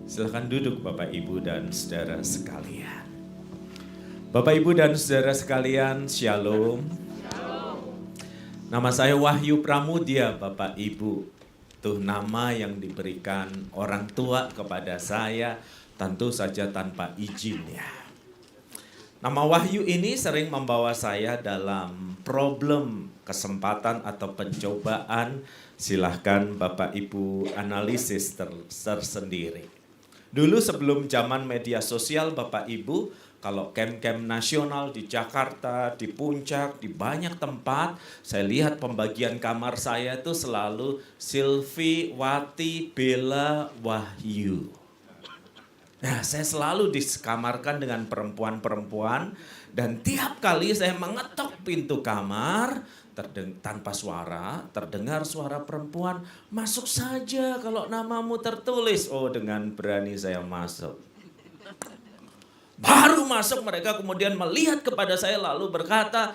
Silakan duduk Bapak Ibu dan Saudara sekalian. Bapak Ibu dan Saudara sekalian, Shalom. Nama saya Wahyu Pramudia Bapak Ibu. Itu nama yang diberikan orang tua kepada saya, tentu saja tanpa izin ya. Nama Wahyu ini sering membawa saya dalam problem, kesempatan atau pencobaan. Silahkan Bapak Ibu analisis tersendiri. Dulu sebelum zaman media sosial Bapak Ibu, kalau camp-camp nasional di Jakarta, di Puncak, di banyak tempat, saya lihat pembagian kamar saya itu selalu Silvi, Wati, Bella, Wahyu. Nah, saya selalu dikamarkan dengan perempuan-perempuan dan tiap kali saya mengetok pintu kamar tanpa suara, terdengar suara perempuan, masuk saja kalau namamu tertulis. Oh, dengan berani saya masuk. Baru masuk mereka kemudian melihat kepada saya lalu berkata,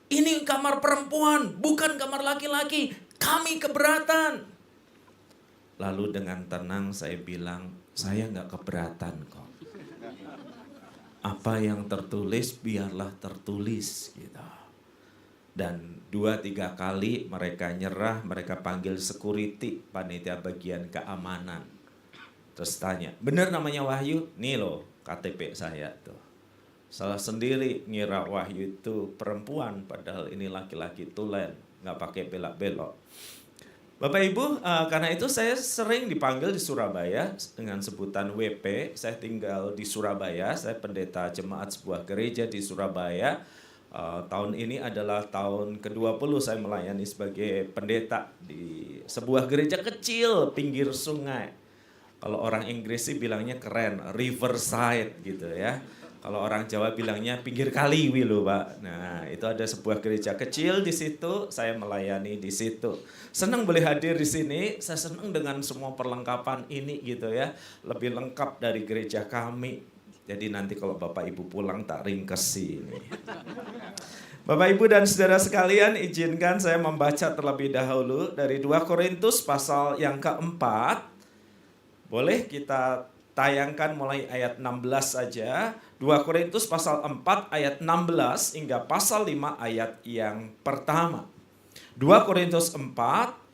ini kamar perempuan, bukan kamar laki-laki, kami keberatan. Lalu dengan tenang saya bilang, saya nggak keberatan kok. Apa yang tertulis biarlah tertulis gitu. Dan 2-3 kali mereka nyerah, mereka panggil security, panitia bagian keamanan. Terus tanya, benar namanya Wahyu? Nih loh KTP saya tuh. Salah sendiri ngira Wahyu itu perempuan, padahal ini laki-laki tulen, nggak pakai belak-belok. Bapak Ibu, karena itu saya sering dipanggil di Surabaya dengan sebutan WP. Saya tinggal di Surabaya, saya pendeta jemaat sebuah gereja di Surabaya. Tahun ini adalah tahun ke-20 saya melayani sebagai pendeta di sebuah gereja kecil pinggir sungai. Kalau orang Inggris sih bilangnya keren, riverside gitu ya. Kalau orang Jawa bilangnya pinggir kali loh Pak. Nah itu ada sebuah gereja kecil di situ, saya melayani di situ. Senang boleh hadir di sini, saya senang dengan semua perlengkapan ini gitu ya. Lebih lengkap dari gereja kami. Jadi nanti kalau Bapak Ibu pulang tak ringkesi ini. Bapak Ibu dan saudara sekalian, izinkan saya membaca terlebih dahulu dari 2 Korintus pasal yang keempat. Boleh kita tayangkan mulai ayat 16 saja. 2 Korintus pasal 4 ayat 16 hingga pasal 5 ayat yang pertama. 2 Korintus 4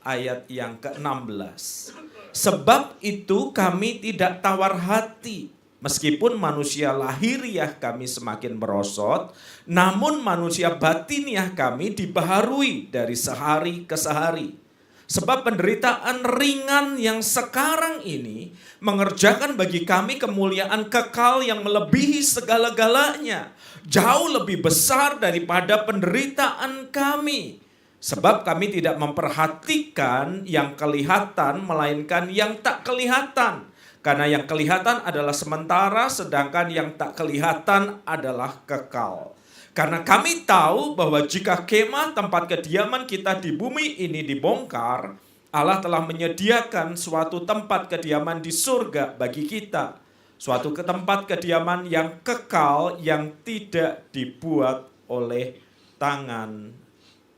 ayat yang ke-16. Sebab itu kami tidak tawar hati. Meskipun manusia lahiriah kami semakin merosot, namun manusia batiniah kami dibaharui dari sehari ke sehari. Sebab penderitaan ringan yang sekarang ini mengerjakan bagi kami kemuliaan kekal yang melebihi segala-galanya. Jauh lebih besar daripada penderitaan kami. Sebab kami tidak memperhatikan yang kelihatan melainkan yang tak kelihatan. Karena yang kelihatan adalah sementara, sedangkan yang tak kelihatan adalah kekal. Karena kami tahu bahwa jika kemah tempat kediaman kita di bumi ini dibongkar, Allah telah menyediakan suatu tempat kediaman di surga bagi kita. Suatu tempat kediaman yang kekal yang tidak dibuat oleh tangan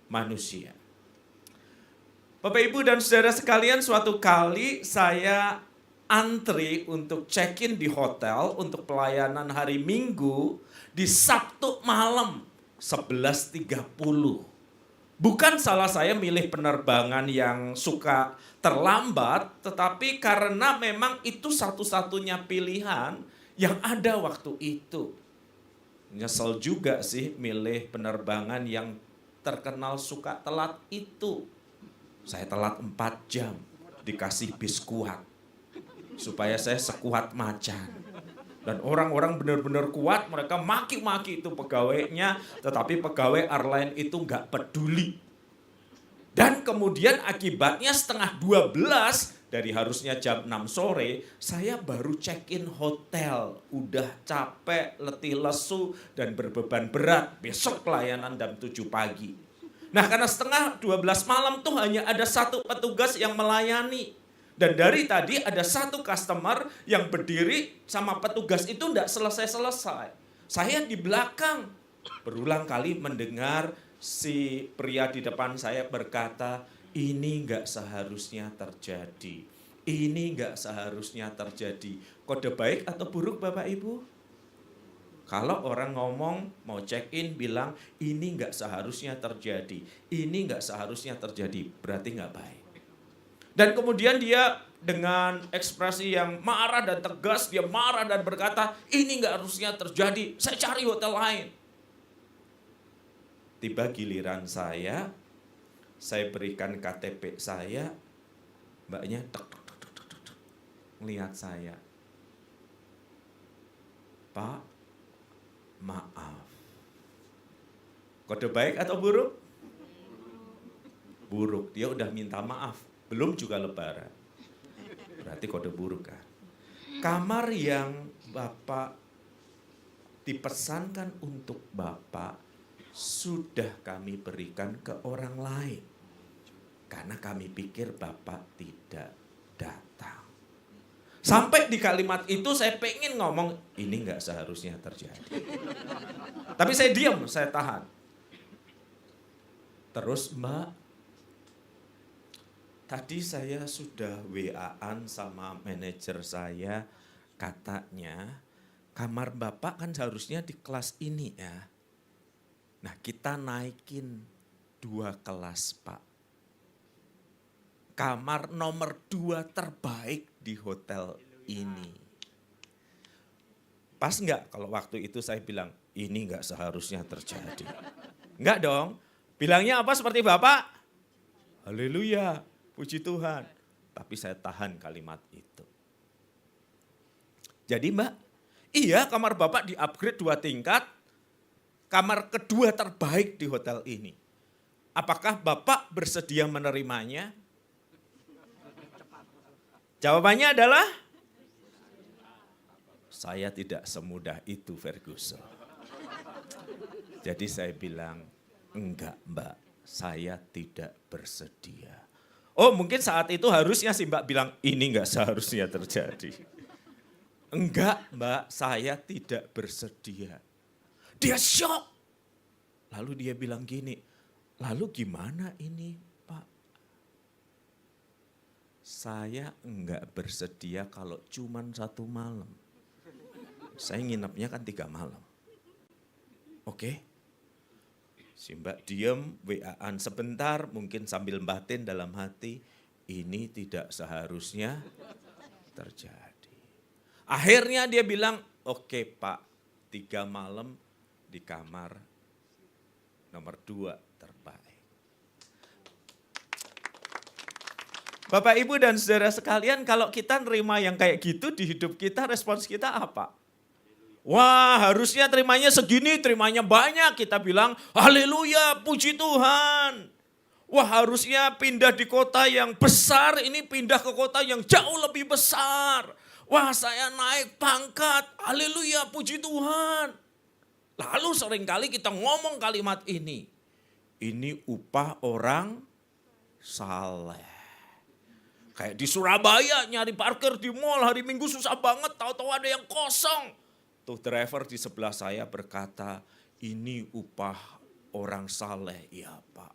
manusia. Bapak Ibu dan saudara sekalian, suatu kali saya antri untuk check-in di hotel untuk pelayanan hari Minggu di Sabtu malam 11.30. Bukan salah saya milih penerbangan yang suka terlambat, tetapi karena memang itu satu-satunya pilihan yang ada waktu itu. Nyesel juga sih milih penerbangan yang terkenal suka telat itu. Saya telat 4 jam, dikasih bis kuat. Supaya saya sekuat macan. Dan orang-orang benar-benar kuat, mereka maki-maki itu pegawainya, tetapi pegawai airline itu nggak peduli. Dan kemudian akibatnya setengah 12, dari harusnya jam 6 sore, saya baru check-in hotel. Udah capek, letih lesu, dan berbeban berat. Besok pelayanan jam 7 pagi. Nah karena setengah 12 malam tuh hanya ada satu petugas yang melayani. Dan dari tadi ada satu customer yang berdiri sama petugas itu tidak selesai-selesai. Saya di belakang berulang kali mendengar si pria di depan saya berkata, ini nggak seharusnya terjadi. Ini nggak seharusnya terjadi. Kode baik atau buruk Bapak Ibu? Kalau orang ngomong mau check-in bilang ini nggak seharusnya terjadi, ini nggak seharusnya terjadi, berarti nggak baik. Dan kemudian dia dengan ekspresi yang marah dan tegas, dia marah dan berkata, ini nggak harusnya terjadi, saya cari hotel lain. Tiba giliran saya berikan KTP saya, mbaknya ngelihat saya. Pak, maaf. Kode baik atau buruk? Buruk, dia udah minta maaf, belum juga lebaran. Berarti kode buruk kan. Kamar yang Bapak dipesankan untuk Bapak sudah kami berikan ke orang lain. Karena kami pikir Bapak tidak datang. Sampai di kalimat itu saya pengen ngomong, ini nggak seharusnya terjadi. Tapi saya diam, saya tahan. Terus Mbak, tadi saya sudah WA-an sama manajer saya, katanya kamar Bapak kan seharusnya di kelas ini ya. Nah kita naikin 2 kelas Pak. Kamar nomor 2 terbaik di hotel ini. Pas enggak kalau waktu itu saya bilang, ini enggak seharusnya terjadi. Enggak dong. Bilangnya apa seperti Bapak? Haleluya, puji Tuhan. Tapi saya tahan kalimat itu. Jadi Mbak, iya kamar Bapak di-upgrade 2 tingkat. Kamar kedua terbaik di hotel ini. Apakah Bapak bersedia menerimanya? Jawabannya adalah, saya tidak semudah itu Ferguson. Jadi saya bilang, enggak Mbak, saya tidak bersedia. Oh mungkin saat itu harusnya si Mbak bilang, ini enggak seharusnya terjadi. Enggak Mbak, saya tidak bersedia. Dia shock. Lalu dia bilang gini, lalu gimana ini? Saya enggak bersedia kalau cuman 1 malam. Saya nginepnya kan 3 malam. Oke. Si Mbak diem, WA-an sebentar, mungkin sambil batin dalam hati, ini tidak seharusnya terjadi. Akhirnya dia bilang, oke Pak, 3 malam di kamar nomor 2 terbaik. Bapak, Ibu, dan saudara sekalian, kalau kita nerima yang kayak gitu di hidup kita, respons kita apa? Wah, harusnya terimanya segini, terimanya banyak. Kita bilang, haleluya, puji Tuhan. Wah, harusnya pindah di kota yang besar, ini pindah ke kota yang jauh lebih besar. Wah, saya naik pangkat, haleluya, puji Tuhan. Lalu seringkali kita ngomong kalimat ini. Ini upah orang saleh. Kayak di Surabaya nyari parkir di mall hari Minggu susah banget, tahu-tahu ada yang kosong. Tuh driver di sebelah saya berkata, ini upah orang saleh. Iya Pak.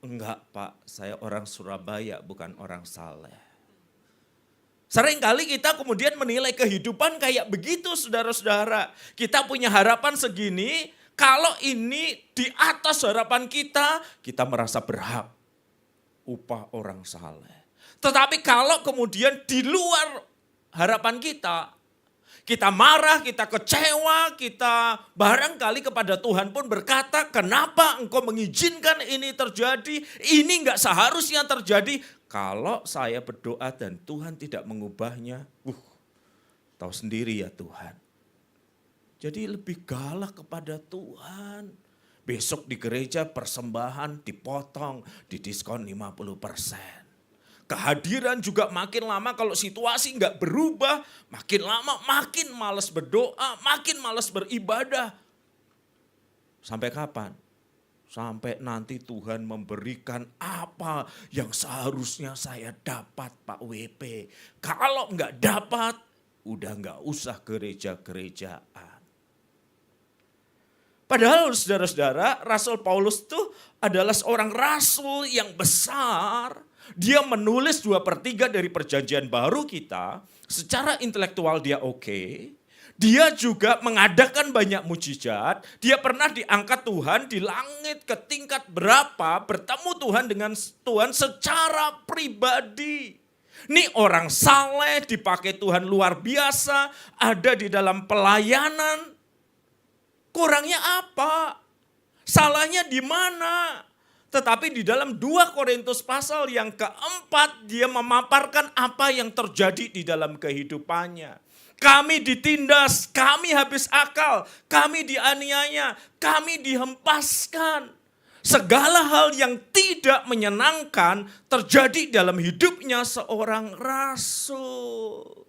Enggak Pak, saya orang Surabaya bukan orang saleh. Seringkali kita kemudian menilai kehidupan kayak begitu saudara-saudara. Kita punya harapan segini, kalau ini di atas harapan kita merasa berhak. Upah orang saleh. Tetapi kalau kemudian di luar harapan kita marah, kita kecewa, kita barangkali kepada Tuhan pun berkata, kenapa engkau mengizinkan ini terjadi? Ini enggak seharusnya terjadi. Kalau saya berdoa dan Tuhan tidak mengubahnya, tahu sendiri ya Tuhan. Jadi lebih galak kepada Tuhan. Besok di gereja persembahan dipotong, didiskon 50%. Kehadiran juga makin lama kalau situasi enggak berubah, makin lama makin malas berdoa, makin malas beribadah. Sampai kapan? Sampai nanti Tuhan memberikan apa yang seharusnya saya dapat Pak WP. Kalau enggak dapat, udah enggak usah gereja-gerejaan. Padahal saudara-saudara, Rasul Paulus itu adalah seorang rasul yang besar. Dia menulis 2/3 dari perjanjian baru kita, secara intelektual dia oke. Dia juga mengadakan banyak mujizat, dia pernah diangkat Tuhan di langit ke tingkat berapa, bertemu Tuhan dengan Tuhan secara pribadi. Ini orang saleh, dipakai Tuhan luar biasa, ada di dalam pelayanan. Kurangnya apa? Salahnya di mana? Tetapi di dalam 2 Korintus pasal yang keempat, dia memaparkan apa yang terjadi di dalam kehidupannya. Kami ditindas, kami habis akal, kami dianiaya, kami dihempaskan. Segala hal yang tidak menyenangkan terjadi dalam hidupnya seorang rasul.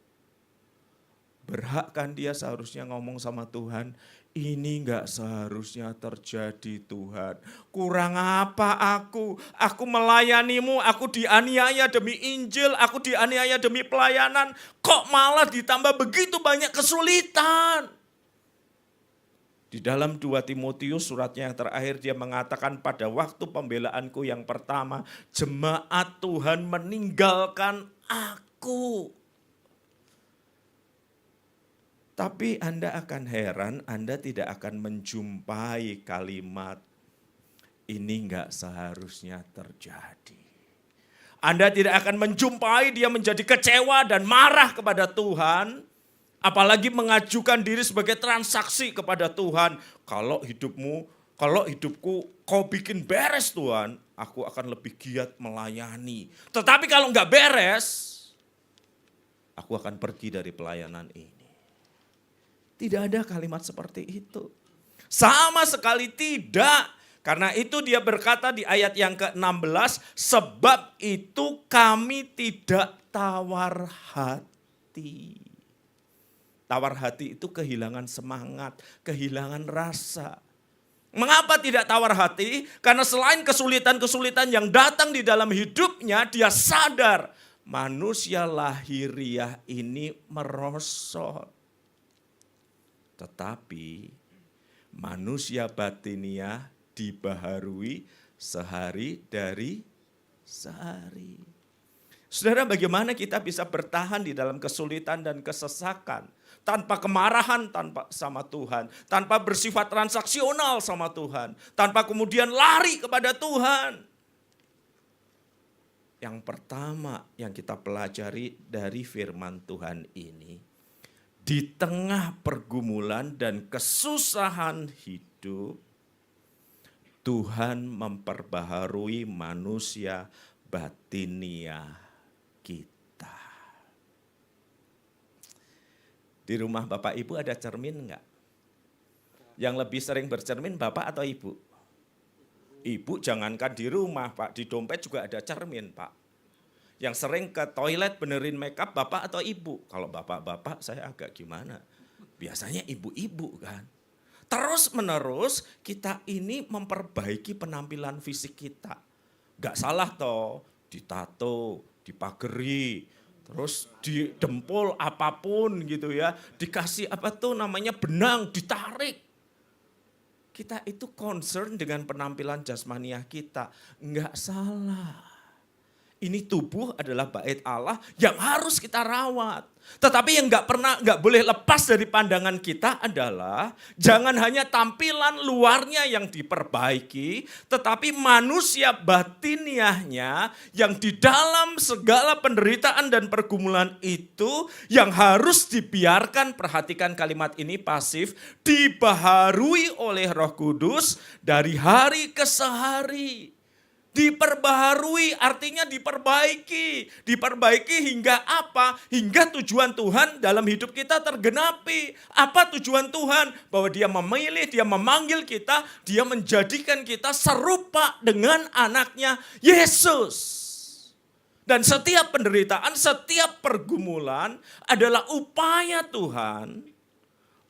Berhak kan dia seharusnya ngomong sama Tuhan, ini enggak seharusnya terjadi Tuhan. Kurang apa aku? Aku melayanimu, aku dianiaya demi Injil, aku dianiaya demi pelayanan. Kok malah ditambah begitu banyak kesulitan? Di dalam 2 Timotius suratnya yang terakhir dia mengatakan pada waktu pembelaanku yang pertama, jemaat Tuhan meninggalkan aku. Tapi Anda akan heran, Anda tidak akan menjumpai kalimat ini enggak seharusnya terjadi. Anda tidak akan menjumpai dia menjadi kecewa dan marah kepada Tuhan, apalagi mengajukan diri sebagai transaksi kepada Tuhan. Kalau hidupku kau bikin beres Tuhan, aku akan lebih giat melayani. Tetapi kalau enggak beres, aku akan pergi dari pelayanan ini. Tidak ada kalimat seperti itu. Sama sekali tidak. Karena itu dia berkata di ayat yang ke-16, sebab itu kami tidak tawar hati. Tawar hati itu kehilangan semangat, kehilangan rasa. Mengapa tidak tawar hati? Karena selain kesulitan-kesulitan yang datang di dalam hidupnya, dia sadar manusia lahiriah ini merosot. Tetapi manusia batiniah dibaharui sehari dari sehari. Saudara, bagaimana kita bisa bertahan di dalam kesulitan dan kesesakan tanpa kemarahan sama Tuhan, tanpa bersifat transaksional sama Tuhan, tanpa kemudian lari kepada Tuhan. Yang pertama yang kita pelajari dari firman Tuhan ini, di tengah pergumulan dan kesusahan hidup, Tuhan memperbaharui manusia batiniah kita. Di rumah Bapak Ibu ada cermin enggak? Yang lebih sering bercermin Bapak atau Ibu? Ibu jangankan di rumah Pak, di dompet juga ada cermin Pak. Yang sering ke toilet benerin makeup Bapak atau Ibu? Kalau Bapak-bapak saya agak gimana. Biasanya ibu-ibu kan. Terus menerus kita ini memperbaiki penampilan fisik kita. Gak salah toh, ditato, dipageri, terus didempul apapun gitu ya. Dikasih benang, ditarik. Kita itu concern dengan penampilan jasmaniah kita. Enggak salah. Ini tubuh adalah bait Allah yang harus kita rawat. Tetapi yang nggak boleh lepas dari pandangan kita adalah jangan hanya tampilan luarnya yang diperbaiki, tetapi manusia batiniahnya yang di dalam segala penderitaan dan pergumulan itu yang harus dibiarkan, perhatikan kalimat ini pasif, dibaharui oleh Roh Kudus dari hari ke hari. Diperbaharui artinya diperbaiki. Diperbaiki hingga apa? Hingga tujuan Tuhan dalam hidup kita tergenapi. Apa tujuan Tuhan? Bahwa dia memilih, dia memanggil kita, dia menjadikan kita serupa dengan anaknya Yesus. Dan setiap penderitaan, setiap pergumulan adalah upaya Tuhan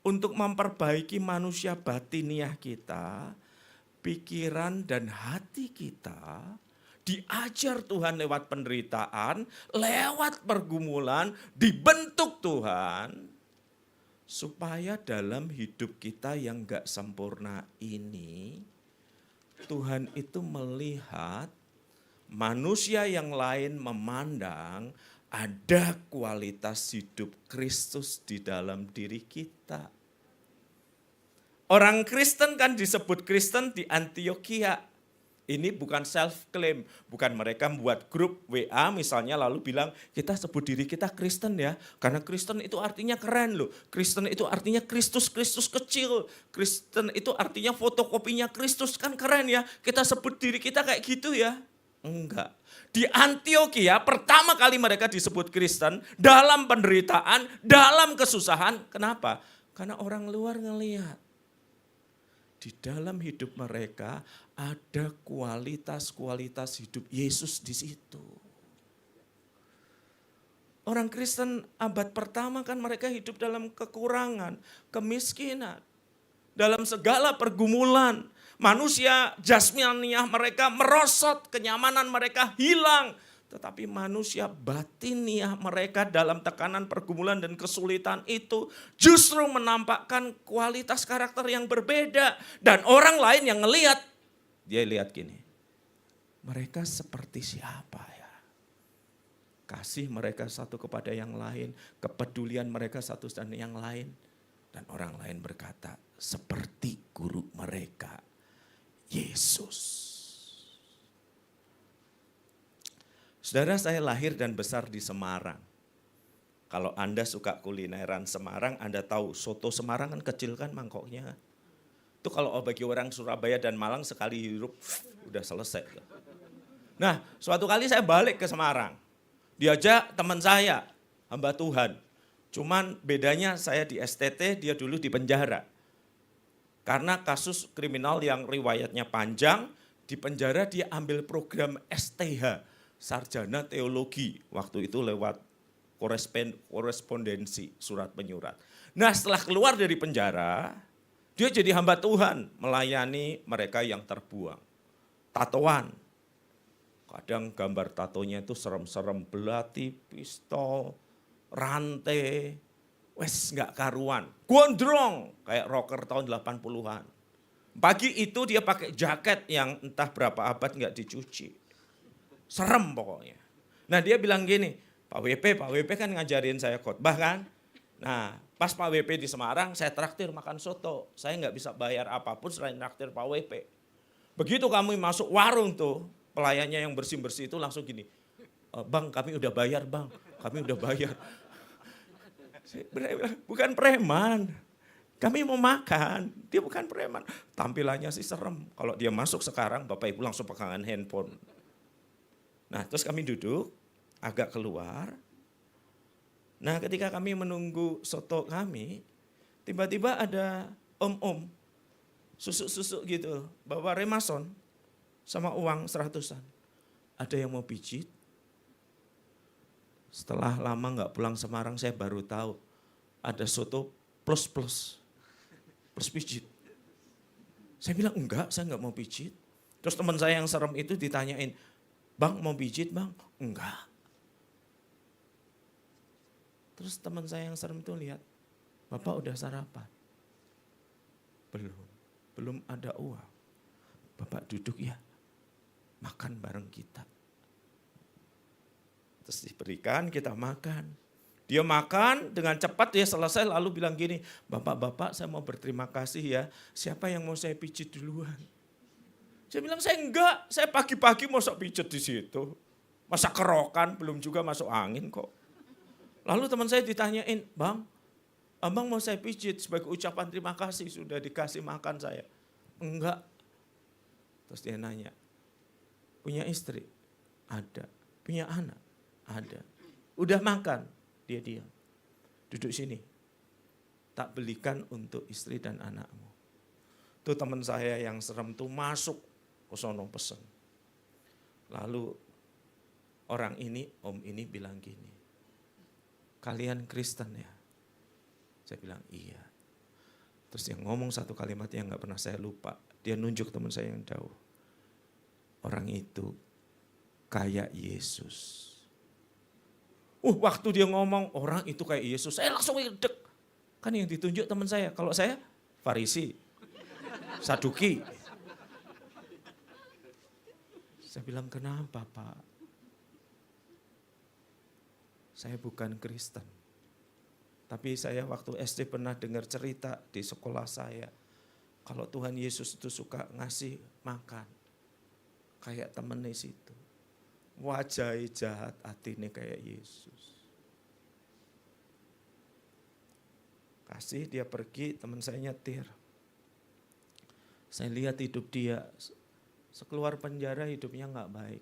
untuk memperbaiki manusia batiniah kita, pikiran dan hati kita, diajar Tuhan lewat penderitaan, lewat pergumulan, dibentuk Tuhan, supaya dalam hidup kita yang gak sempurna ini, Tuhan itu melihat manusia yang lain memandang ada kualitas hidup Kristus di dalam diri kita. Orang Kristen kan disebut Kristen di Antioquia. Ini bukan self-claim, bukan mereka membuat grup WA misalnya lalu bilang kita sebut diri kita Kristen ya. Karena Kristen itu artinya keren loh, Kristen itu artinya Kristus, Kristus kecil. Kristen itu artinya fotokopinya Kristus, kan keren ya. Kita sebut diri kita kayak gitu ya. Enggak. Di Antioquia pertama kali mereka disebut Kristen dalam penderitaan, dalam kesusahan. Kenapa? Karena orang luar ngelihat. Di dalam hidup mereka ada kualitas-kualitas hidup Yesus di situ. Orang Kristen abad pertama kan mereka hidup dalam kekurangan, kemiskinan. Dalam segala pergumulan, manusia jasmaniah mereka merosot, kenyamanan mereka hilang. Tetapi manusia batiniah mereka dalam tekanan pergumulan dan kesulitan itu justru menampakkan kualitas karakter yang berbeda. Dan orang lain yang ngelihat, dia lihat gini, mereka seperti siapa ya? Kasih mereka satu kepada yang lain, kepedulian mereka satu dan yang lain. Dan orang lain berkata, seperti guru mereka, Yesus. Saudara, saya lahir dan besar di Semarang. Kalau Anda suka kulineran Semarang, Anda tahu soto Semarang kan kecil kan mangkoknya. Itu kalau bagi orang Surabaya dan Malang sekali hirup, udah selesai. Nah, suatu kali saya balik ke Semarang. Diajak teman saya, hamba Tuhan. Cuman bedanya saya di STT, dia dulu di penjara. Karena kasus kriminal yang riwayatnya panjang, di penjara dia ambil program STH. Sarjana teologi, waktu itu lewat korespondensi, surat menyurat. Nah setelah keluar dari penjara, dia jadi hamba Tuhan, melayani mereka yang terbuang. Tatoan, kadang gambar tatonya itu serem-serem, belati, pistol, rantai, wes gak karuan. Gondrong, kayak rocker tahun 80-an. Pagi itu dia pakai jaket yang entah berapa abad gak dicuci. Serem pokoknya. Nah dia bilang gini, Pak WP kan ngajarin saya khotbah kan. Nah pas Pak WP di Semarang saya traktir makan soto. Saya nggak bisa bayar apapun selain traktir Pak WP. Begitu kami masuk warung tuh, pelayannya yang bersih-bersih itu langsung gini, Bang kami udah bayar bang, kami udah bayar. Saya bilang, bukan preman, kami mau makan, dia bukan preman. Tampilannya sih serem, kalau dia masuk sekarang Bapak Ibu langsung pegangan handphone. Nah terus kami duduk, agak keluar. Nah ketika kami menunggu soto kami, tiba-tiba ada om-om, susuk-susuk gitu, bawa remason sama uang 100-an. Ada yang mau pijit. Setelah lama gak pulang Semarang saya baru tahu, ada soto plus pijit. Saya bilang enggak, saya enggak mau pijit. Terus teman saya yang serem itu ditanyain, Bang mau pijit bang? Enggak. Terus teman saya yang serem itu lihat, Bapak udah sarapan? Belum ada uang. Bapak duduk ya, makan bareng kita. Terus diberikan, kita makan. Dia makan dengan cepat, dia selesai lalu bilang gini, Bapak-bapak saya mau berterima kasih ya, siapa yang mau saya pijit duluan? Saya bilang saya enggak, saya pagi-pagi mau sok pijet di situ. Masa kerokan, belum juga masuk angin kok. Lalu teman saya ditanyain, Bang, Abang mau saya pijit sebagai ucapan terima kasih sudah dikasih makan saya. Enggak. Terus dia nanya, punya istri? Ada. Punya anak? Ada. Udah makan? Dia diam. Duduk sini. Tak belikan untuk istri dan anakmu. Tuh teman saya yang serem tuh masuk ke sono pesen. Lalu orang ini, om ini bilang gini, kalian Kristen ya? Saya bilang iya. Terus dia ngomong satu kalimat yang gak pernah saya lupa. Dia nunjuk teman saya yang jauh. Orang itu kayak Yesus. Waktu dia ngomong orang itu kayak Yesus, saya langsung ngedek. Kan yang ditunjuk teman saya, kalau saya Farisi, Saduki. Saya bilang, kenapa Pak? Saya bukan Kristen. Tapi saya waktu SD pernah dengar cerita di sekolah saya. Kalau Tuhan Yesus itu suka ngasih makan. Kayak temennya situ. Wajahnya jahat, hatinya kayak Yesus. Kasih dia pergi, teman saya nyetir. Saya lihat hidup dia. Sekeluar penjara hidupnya gak baik.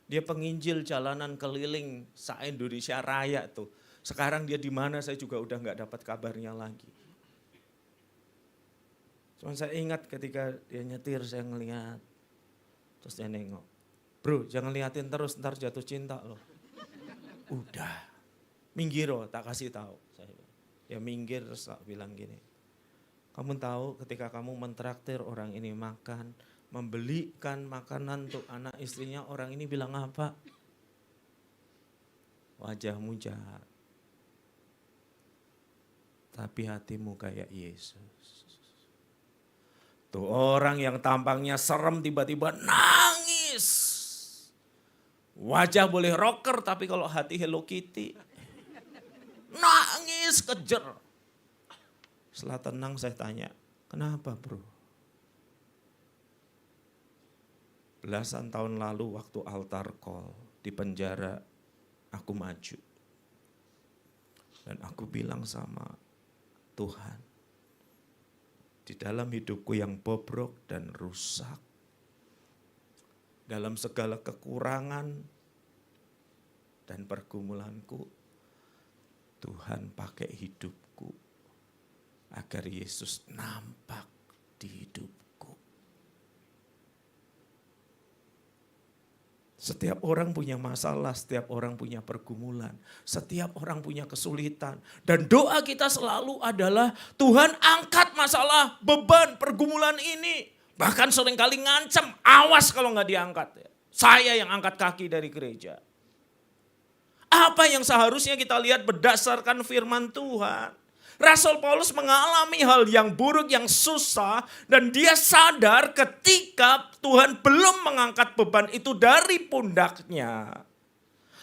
Dia penginjil jalanan keliling se-Indonesia Raya tuh. Sekarang dia di mana saya juga udah nggak dapat kabarnya lagi. Cuma saya ingat ketika dia nyetir saya ngeliat. Terus dia nengok. Bro jangan liatin terus ntar jatuh cinta loh. Udah. Minggir loh tak kasih tahu. Ya minggir terus tak bilang gini. Kamu tahu ketika kamu mentraktir orang ini makan. Membelikan makanan untuk anak istrinya, orang ini bilang apa? Wajahmu jahat. Tapi hatimu kayak Yesus. Tuh orang yang tampangnya serem tiba-tiba nangis. Wajah boleh rocker tapi kalau hati Hello Kitty. Nangis kejer. Setelah tenang saya tanya, kenapa bro? Belasan tahun lalu waktu altar call di penjara aku maju. Dan aku bilang sama Tuhan, di dalam hidupku yang bobrok dan rusak, dalam segala kekurangan dan pergumulanku, Tuhan pakai hidupku agar Yesus nampak di hidupku. Setiap orang punya masalah, setiap orang punya pergumulan, setiap orang punya kesulitan. Dan doa kita selalu adalah Tuhan angkat masalah, beban, pergumulan ini. Bahkan seringkali ngancam, awas kalau gak diangkat. Saya yang angkat kaki dari gereja. Apa yang seharusnya kita lihat berdasarkan firman Tuhan. Rasul Paulus mengalami hal yang buruk, yang susah. Dan dia sadar ketika Tuhan belum mengangkat beban itu dari pundaknya.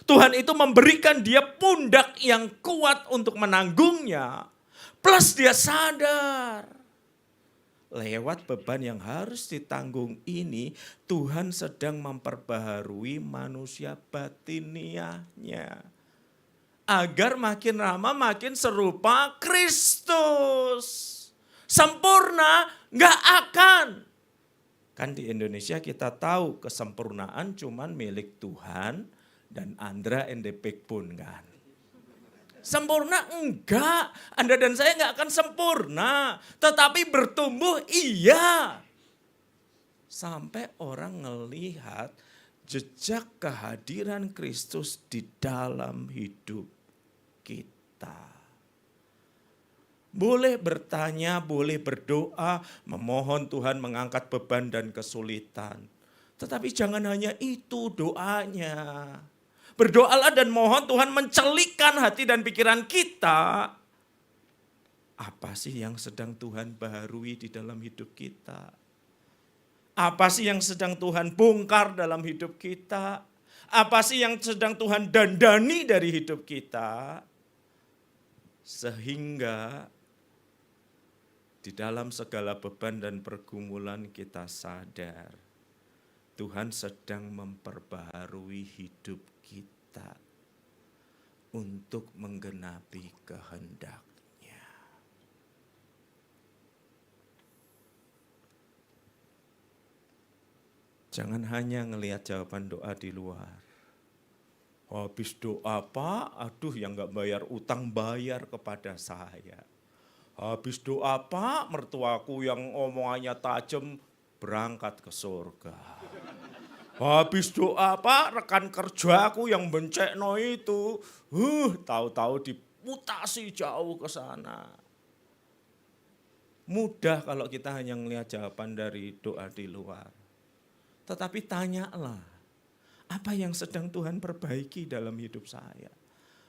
Tuhan itu memberikan dia pundak yang kuat untuk menanggungnya. Plus dia sadar. Lewat beban yang harus ditanggung ini, Tuhan sedang memperbaharui manusia batiniahnya. Agar makin lama makin serupa Kristus. Sempurna nggak akan. Kan di Indonesia kita tahu kesempurnaan cuman milik Tuhan dan Andra and the Backbone kan. Sempurna enggak, Anda dan saya nggak akan sempurna. Tetapi bertumbuh iya. Sampai orang ngelihat jejak kehadiran Kristus di dalam hidup kita. Boleh bertanya, boleh berdoa, memohon Tuhan mengangkat beban dan kesulitan. Tetapi jangan hanya itu doanya. Berdoalah dan mohon Tuhan mencelikkan hati dan pikiran kita. Apa sih yang sedang Tuhan baharui di dalam hidup kita? Apa sih yang sedang Tuhan bongkar dalam hidup kita? Apa sih yang sedang Tuhan dandani dari hidup kita? Sehingga di dalam segala beban dan pergumulan kita sadar Tuhan sedang memperbaharui hidup kita untuk menggenapi kehendak-Nya. Jangan hanya ngelihat jawaban doa di luar. Habis doa Pak, aduh yang gak bayar utang bayar kepada saya. Habis doa Pak, mertuaku yang omongannya tajam berangkat ke surga. Habis doa Pak, rekan kerjaku yang bencekno itu, tahu-tahu diputasi jauh ke sana. Mudah kalau kita hanya melihat jawaban dari doa di luar. Tetapi tanyalah. Apa yang sedang Tuhan perbaiki dalam hidup saya?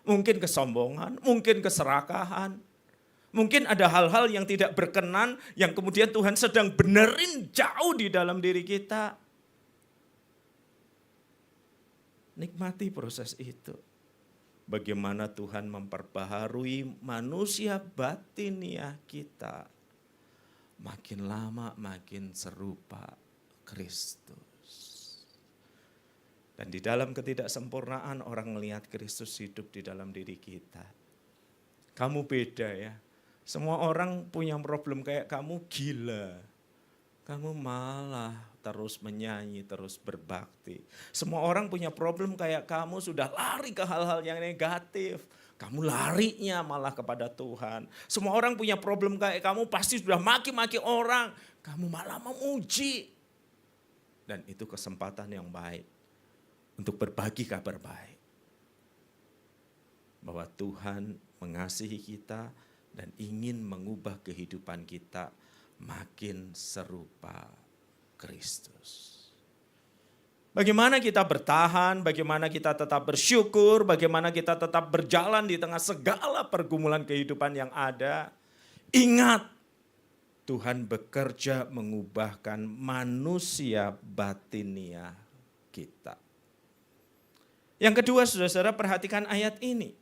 Mungkin kesombongan, mungkin keserakahan. Mungkin ada hal-hal yang tidak berkenan yang kemudian Tuhan sedang benerin jauh di dalam diri kita. Nikmati proses itu. Bagaimana Tuhan memperbaharui manusia batiniah kita. Makin lama makin serupa Kristus. Dan di dalam ketidaksempurnaan orang melihat Kristus hidup di dalam diri kita. Kamu beda ya. Semua orang punya problem kayak kamu gila. Kamu malah terus menyanyi, terus berbakti. Semua orang punya problem kayak kamu sudah lari ke hal-hal yang negatif. Kamu larinya malah kepada Tuhan. Semua orang punya problem kayak kamu pasti sudah maki-maki orang. Kamu malah memuji. Dan itu kesempatan yang baik untuk berbagi kabar baik. Bahwa Tuhan mengasihi kita dan ingin mengubah kehidupan kita makin serupa Kristus. Bagaimana kita bertahan, bagaimana kita tetap bersyukur, bagaimana kita tetap berjalan di tengah segala pergumulan kehidupan yang ada. Ingat, Tuhan bekerja mengubahkan manusia batiniah kita. Yang kedua, saudara-saudara, perhatikan ayat ini.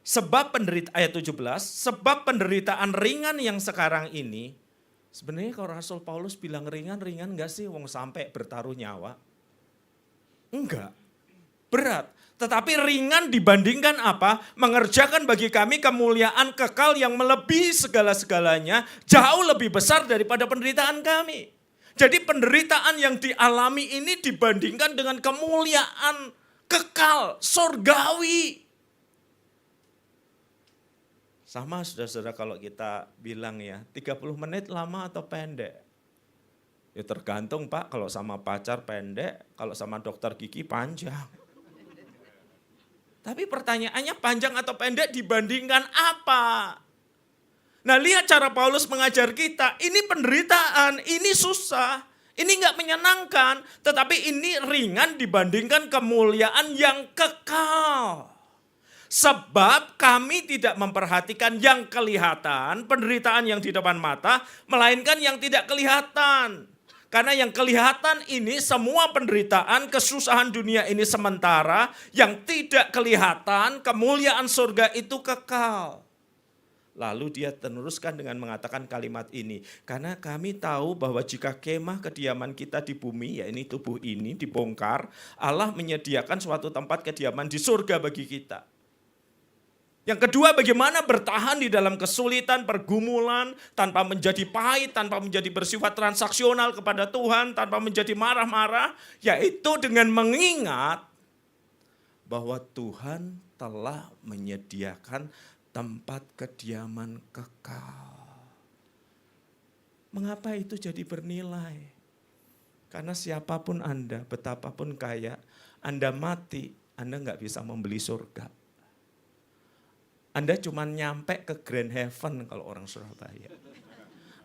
Sebab ayat 17, sebab penderitaan ringan yang sekarang ini, sebenarnya kalau Rasul Paulus bilang ringan enggak sih wong sampai bertaruh nyawa? Enggak, berat. Tetapi ringan dibandingkan apa? Mengerjakan bagi kami kemuliaan kekal yang melebihi segala-segalanya, jauh lebih besar daripada penderitaan kami. Jadi penderitaan yang dialami ini dibandingkan dengan kemuliaan kekal, surgawi. Sama saudara-saudara kalau kita bilang ya, 30 menit lama atau pendek? Ya tergantung Pak, kalau sama pacar pendek, kalau sama dokter gigi panjang. Tapi pertanyaannya panjang atau pendek dibandingkan apa? Nah lihat cara Paulus mengajar kita, ini penderitaan, ini susah, ini enggak menyenangkan, tetapi ini ringan dibandingkan kemuliaan yang kekal. Sebab kami tidak memperhatikan yang kelihatan, penderitaan yang di depan mata, melainkan yang tidak kelihatan. Karena yang kelihatan ini semua penderitaan, kesusahan dunia ini sementara, yang tidak kelihatan, kemuliaan surga itu kekal. Lalu dia meneruskan dengan mengatakan kalimat ini. Karena kami tahu bahwa jika kemah kediaman kita di bumi, ya ini tubuh ini dibongkar, Allah menyediakan suatu tempat kediaman di surga bagi kita. Yang kedua, bagaimana bertahan di dalam kesulitan, pergumulan, tanpa menjadi pahit, tanpa menjadi bersifat transaksional kepada Tuhan, tanpa menjadi marah-marah, yaitu dengan mengingat bahwa Tuhan telah menyediakan tempat kediaman kekal. Mengapa itu jadi bernilai? Karena siapapun Anda, betapapun kaya, Anda mati, Anda nggak bisa membeli surga. Anda cuma nyampe ke Grand Heaven kalau orang Surabaya.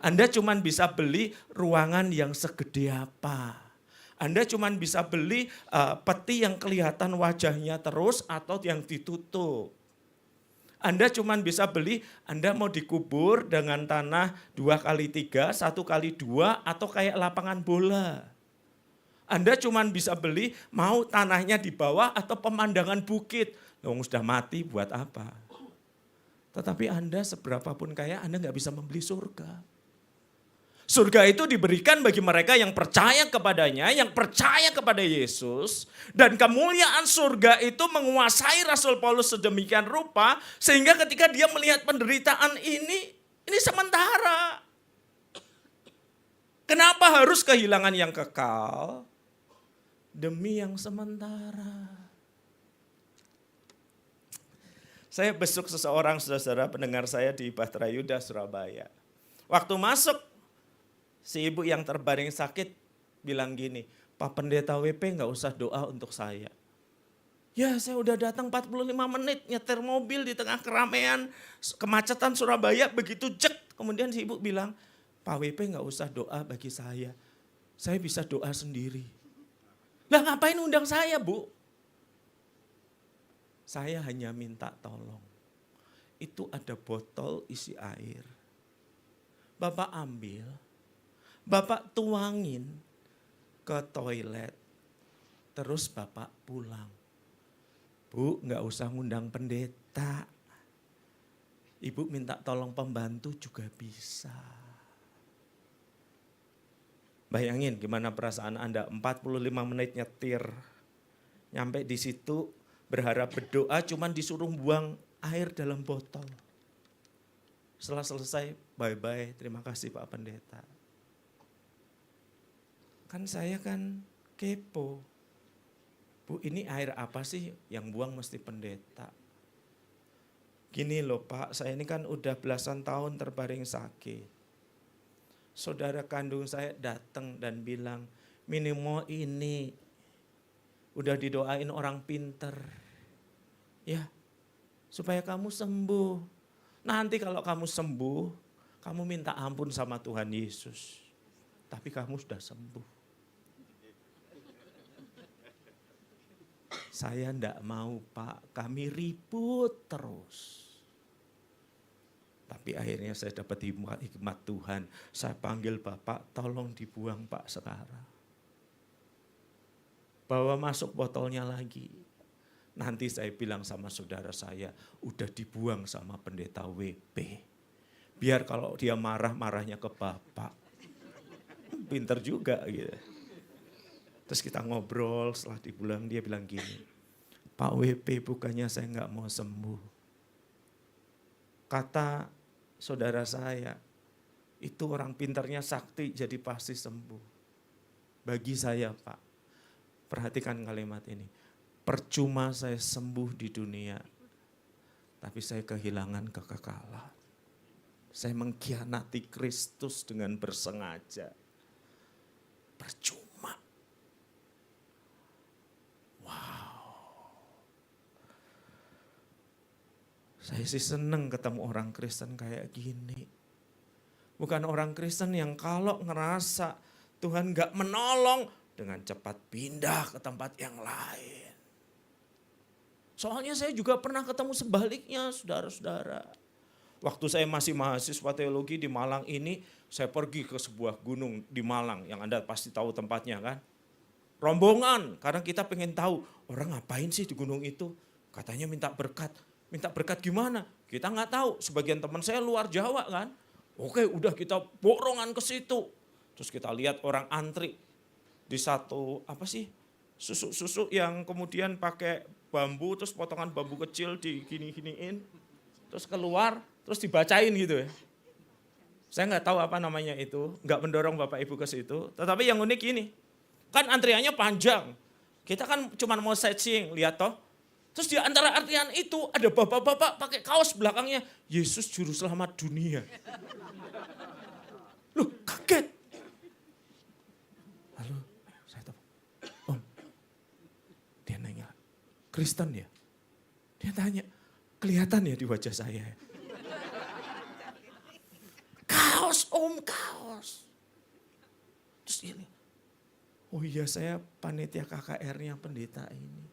Anda cuma bisa beli ruangan yang segede apa. Anda cuma bisa beli peti yang kelihatan wajahnya terus atau yang ditutup. Anda cuma bisa beli, Anda mau dikubur dengan tanah 2x3, 1x2 atau kayak lapangan bola. Anda cuma bisa beli mau tanahnya di bawah atau pemandangan bukit. Loh, sudah mati buat apa? Tetapi Anda seberapapun kaya, Anda nggak bisa membeli surga. Surga itu diberikan bagi mereka yang percaya kepadanya, yang percaya kepada Yesus. Dan kemuliaan surga itu menguasai Rasul Paulus sedemikian rupa, sehingga ketika dia melihat penderitaan ini sementara. Kenapa harus kehilangan yang kekal? Demi yang sementara. Saya besuk seseorang saudara-saudara pendengar saya di Bahtera Yuda, Surabaya. Waktu masuk, si ibu yang terbaring sakit bilang gini, Pak Pendeta WP nggak usah doa untuk saya. Ya saya udah datang 45 menit nyetir mobil di tengah keramaian, kemacetan Surabaya begitu jek. Kemudian si ibu bilang, Pak WP nggak usah doa bagi saya bisa doa sendiri. Lah ngapain undang saya Bu? Saya hanya minta tolong. Itu ada botol isi air. Bapak ambil, Bapak tuangin ke toilet. Terus Bapak pulang. Bu, nggak usah ngundang pendeta. Ibu minta tolong pembantu juga bisa. Bayangin gimana perasaan Anda 45 menit nyetir. Nyampe di situ berharap berdoa cuman disuruh buang air dalam botol. Setelah selesai, bye-bye, terima kasih Pak Pendeta. Kan saya kan kepo. Bu, ini air apa sih yang buang mesti pendeta? Gini loh Pak, saya ini kan udah belasan tahun terbaring sakit. Saudara kandung saya datang dan bilang, minimal ini udah didoain orang pinter. Ya, supaya kamu sembuh. Nanti kalau kamu sembuh, kamu minta ampun sama Tuhan Yesus. Tapi kamu sudah sembuh. Saya enggak mau Pak, kami ribut terus. Tapi akhirnya saya dapat hikmat Tuhan. Saya panggil Bapak, tolong dibuang Pak sekarang. Bawa masuk botolnya lagi. Nanti saya bilang sama saudara saya, udah dibuang sama pendeta WP. Biar kalau dia marah, marahnya ke Bapak. Pinter juga gitu. Terus kita ngobrol, setelah dibuang dia bilang gini, Pak WP bukannya saya nggak mau sembuh. Kata saudara saya, itu orang pintarnya sakti jadi pasti sembuh. Bagi saya Pak, perhatikan kalimat ini. Percuma saya sembuh di dunia, tapi saya kehilangan kekekalan. Saya mengkhianati Kristus dengan bersengaja. Percuma. Saya sih seneng ketemu orang Kristen kayak gini. Bukan orang Kristen yang kalau ngerasa Tuhan gak menolong, dengan cepat pindah ke tempat yang lain. Soalnya saya juga pernah ketemu sebaliknya, saudara-saudara. Waktu saya masih mahasiswa teologi di Malang ini, saya pergi ke sebuah gunung di Malang, yang Anda pasti tahu tempatnya kan. Rombongan, karena kita pengen tahu orang ngapain sih di gunung itu. Katanya minta berkat. Minta berkat gimana? Kita nggak tahu. Sebagian teman saya luar Jawa kan. Oke, udah kita borongan ke situ. Terus kita lihat orang antri di satu apa sih? Susuk-susuk yang kemudian pakai bambu, terus potongan bambu kecil digini-giniin. Terus keluar, terus dibacain gitu ya. Saya nggak tahu apa namanya itu, nggak mendorong Bapak Ibu ke situ. Tetapi yang unik ini, kan antriannya panjang. Kita kan cuma mau sightseeing, lihat toh. Terus di antara artian itu ada bapak-bapak pakai kaos belakangnya, Yesus Juru Selamat Dunia. Loh, kaget. Lalu saya tahu, Om, dia nanya, Kristen ya? Dia tanya, kelihatan ya di wajah saya. Kaos Om, kaos. Terus ini, oh iya saya panitia KKR-nya pendeta ini.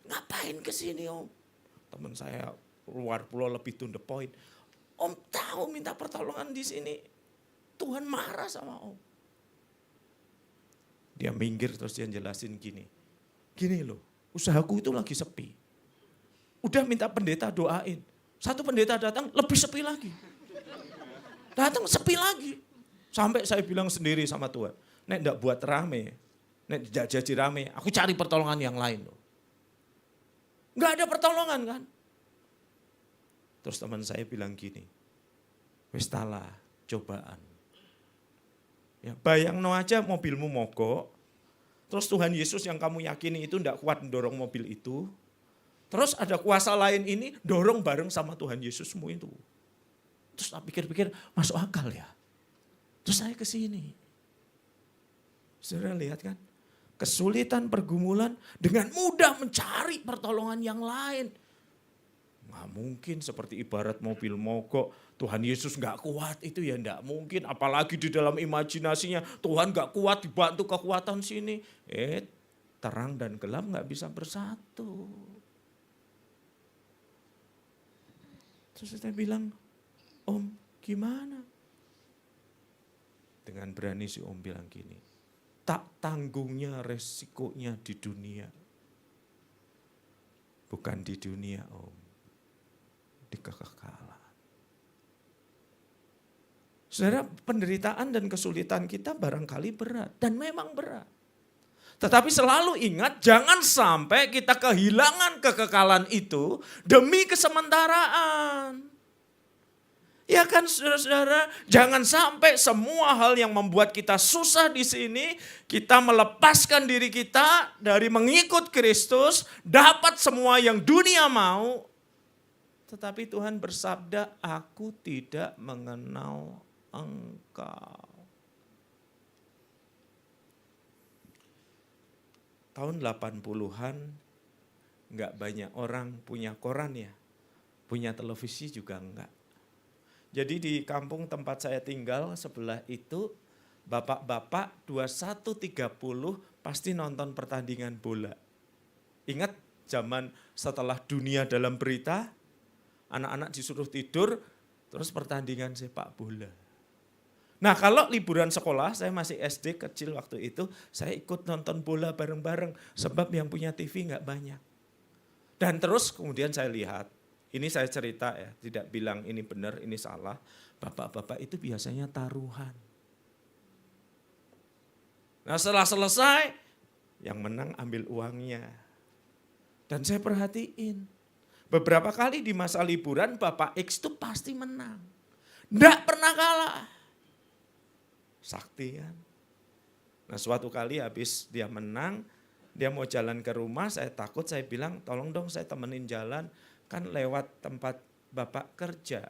Ngapain kesini Om? Teman saya luar pulau lebih to the point. Om tahu minta pertolongan di sini. Tuhan marah sama Om. Dia minggir terus dia jelasin gini. Gini loh, usahaku itu lagi sepi. Udah minta pendeta doain. Satu pendeta datang lebih sepi lagi. Datang sepi lagi. Sampai saya bilang sendiri sama Tuhan. Nek enggak buat rame. Nek enggak jadi rame. Aku cari pertolongan yang lain loh. Enggak ada pertolongan kan. Terus teman saya bilang gini, wis talah cobaan. Ya, bayang no aja mobilmu mogok, terus Tuhan Yesus yang kamu yakini itu enggak kuat mendorong mobil itu, terus ada kuasa lain ini dorong bareng sama Tuhan Yesusmu itu. Terus saya pikir-pikir masuk akal ya. Terus saya ke sini. Saudara lihat kan? Kesulitan pergumulan dengan mudah mencari pertolongan yang lain. Nggak mungkin seperti ibarat mobil mogok, Tuhan Yesus nggak kuat itu ya nggak mungkin. Apalagi di dalam imajinasinya Tuhan nggak kuat dibantu kekuatan sini. Terang dan gelap nggak bisa bersatu. Terus saya bilang, Om gimana? Dengan berani si Om bilang gini, tak tanggungnya resikonya di dunia. Bukan di dunia, Om. Di kekekalan. Saudara, penderitaan dan kesulitan kita barangkali berat. Dan memang berat. Tetapi selalu ingat, jangan sampai kita kehilangan kekekalan itu demi kesementaraan. Ya kan saudara-saudara, jangan sampai semua hal yang membuat kita susah di sini, kita melepaskan diri kita dari mengikut Kristus, dapat semua yang dunia mau. Tetapi Tuhan bersabda, aku tidak mengenal engkau. Tahun 80-an enggak banyak orang punya koran ya, punya televisi juga enggak. Jadi di kampung tempat saya tinggal sebelah itu, bapak-bapak 21.30 pasti nonton pertandingan bola. Ingat zaman setelah Dunia Dalam Berita, anak-anak disuruh tidur, terus pertandingan sepak bola. Nah kalau liburan sekolah, saya masih SD kecil waktu itu, saya ikut nonton bola bareng-bareng, sebab yang punya TV enggak banyak. Dan terus kemudian saya lihat, ini saya cerita ya, tidak bilang ini benar, ini salah. Bapak-bapak itu biasanya taruhan. Nah setelah selesai, yang menang ambil uangnya. Dan saya perhatiin, beberapa kali di masa liburan Bapak X itu pasti menang. Enggak pernah kalah. Sakti kan. Nah suatu kali habis dia menang, dia mau jalan ke rumah, saya takut, saya bilang tolong dong saya temenin jalan. Kan lewat tempat Bapak kerja.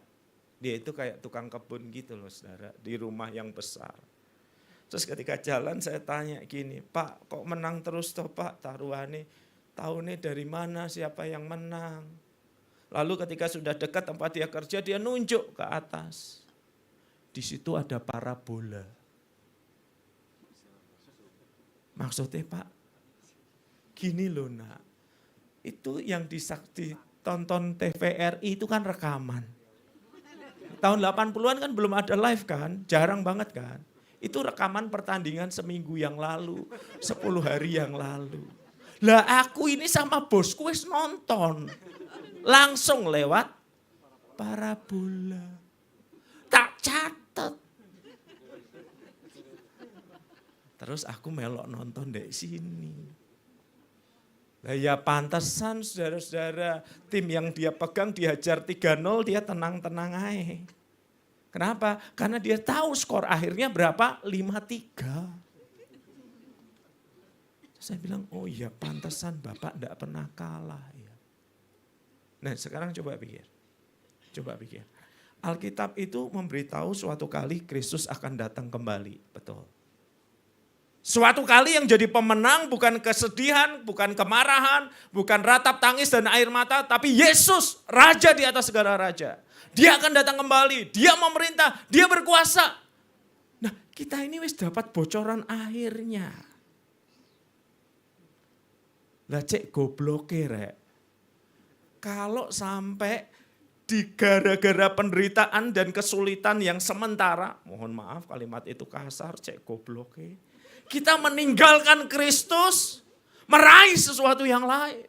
Dia itu kayak tukang kebun gitu loh saudara, di rumah yang besar. Terus ketika jalan saya tanya gini, Pak kok menang terus toh Pak taruhannya? Tahunnya dari mana, siapa yang menang? Lalu ketika sudah dekat tempat dia kerja, dia nunjuk ke atas. Di situ ada parabola. Maksudnya Pak, gini loh nak, itu yang tonton TVRI itu kan rekaman. Tahun 80-an kan belum ada live kan, jarang banget kan. Itu rekaman pertandingan seminggu yang lalu, 10 hari yang lalu. Lah aku ini sama bosku wis nonton, langsung lewat parabola. Tak catet. Terus aku melok nonton dari sini. Nah ya pantesan saudara-saudara, tim yang dia pegang dihajar 3-0 dia tenang-tenang aja. Kenapa? Karena dia tahu skor akhirnya berapa? 5-3. Saya bilang, oh iya pantesan Bapak enggak pernah kalah. Ya. Nah sekarang coba pikir. Alkitab itu memberitahu suatu kali Kristus akan datang kembali. Betul. Suatu kali yang jadi pemenang bukan kesedihan, bukan kemarahan, bukan ratap tangis dan air mata, tapi Yesus, Raja di atas segala raja. Dia akan datang kembali, dia memerintah, dia berkuasa. Nah kita ini wis dapat bocoran akhirnya. Lah cek gobloke rek. Kalau sampai di gara-gara penderitaan dan kesulitan yang sementara, mohon maaf kalimat itu kasar, cek gobloke. Kita meninggalkan Kristus, meraih sesuatu yang lain.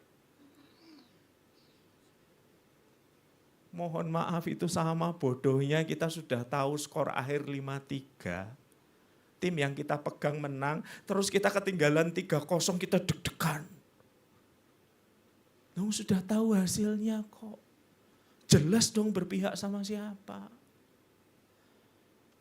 Mohon maaf itu sama bodohnya kita sudah tahu skor akhir 5-3. Tim yang kita pegang menang, terus kita ketinggalan 3-0 kita deg-degan. Nah, sudah tahu hasilnya kok. Jelas dong berpihak sama siapa.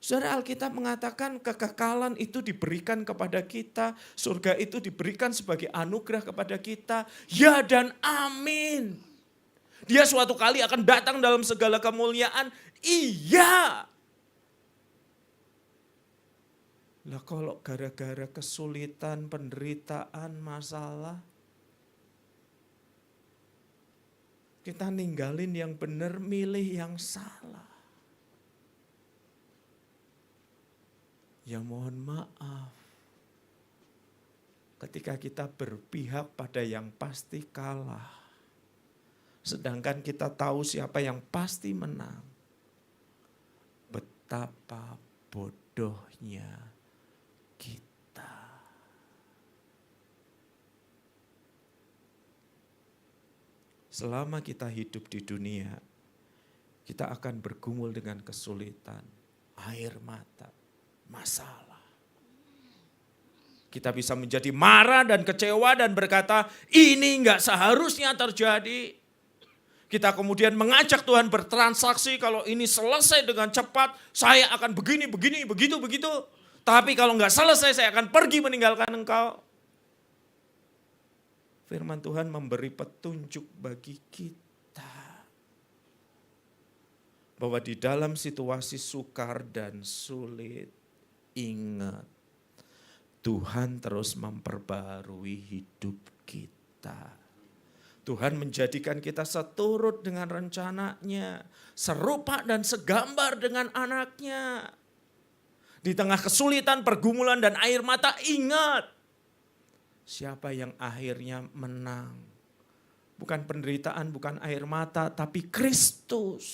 Saudara, Alkitab mengatakan kekekalan itu diberikan kepada kita, surga itu diberikan sebagai anugerah kepada kita. Ya dan amin. Dia suatu kali akan datang dalam segala kemuliaan. Iya. Lah kalau gara-gara kesulitan, penderitaan, masalah, kita ninggalin yang benar, milih yang salah. Ya mohon maaf, ketika kita berpihak pada yang pasti kalah, sedangkan kita tahu siapa yang pasti menang, betapa bodohnya kita. selama kita hidup di dunia, kita akan bergumul dengan kesulitan, air mata, masalah. Kita bisa menjadi marah dan kecewa dan berkata, ini enggak seharusnya terjadi. Kita kemudian mengajak Tuhan bertransaksi, kalau ini selesai dengan cepat, saya akan begini, begitu. Tapi kalau enggak selesai, saya akan pergi meninggalkan engkau. Firman Tuhan memberi petunjuk bagi kita bahwa di dalam situasi sukar dan sulit, ingat, Tuhan terus memperbarui hidup kita. Tuhan menjadikan kita seturut dengan rencananya, serupa dan segambar dengan anaknya. Di tengah kesulitan, pergumulan, dan air mata, ingat, siapa yang akhirnya menang? Bukan penderitaan, bukan air mata, tapi Kristus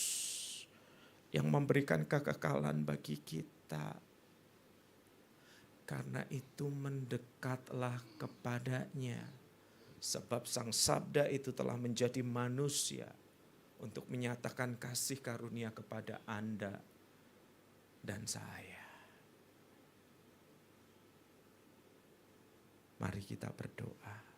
yang memberikan kekekalan bagi kita. Karena itu mendekatlah kepadanya. Sebab Sang Sabda itu telah menjadi manusia untuk menyatakan kasih karunia kepada Anda dan saya. Mari kita berdoa.